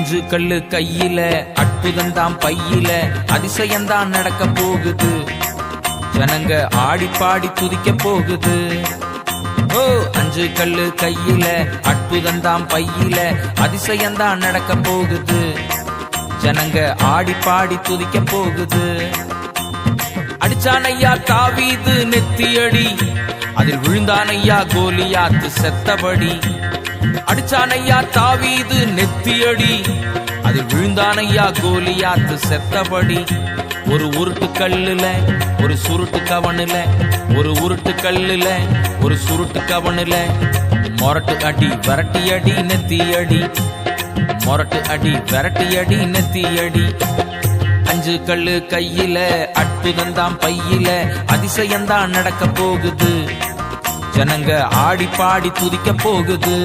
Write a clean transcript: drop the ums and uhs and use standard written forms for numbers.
5 கல்லு கையில அற்புதம்தான் பையில அதிசயம்தான் நடக்க போகுது ஜனங்க ஆடி பாடி துதிக்க போகுது 5 கல்லு கையில அற்புதம்தான் பையில அதிசயம்தான் நடக்க போகுது ஜனங்க ஆடி பாடி துதிக்க போகுது அடிச்சானையா தாவீது நெத்தியடி அதில் விழுந்தானையா கோலியாத்து செத்தபடி அடிச்சானையா தாவீது நெத்தியடி அதில் விழுந்தானையா கோலியாத்து செத்தபடி ஒரு உருட்டு கல்லுல ஒரு சுருட்டு கவனுல ஒரு உருட்டு கல்லுல ஒரு சுருட்டு கவனுல மொரட்டு அடி விரட்டி அடி நெத்தி அடி மொரட்டு அடி விரட்டி அடி நெத்தி அடி 5 கல்லு கையில அற்புதம்தான் பையில அதிசயம்தான் நடக்க போகுது ஜனங்க ஆடி பாடி துதிக்க போகுது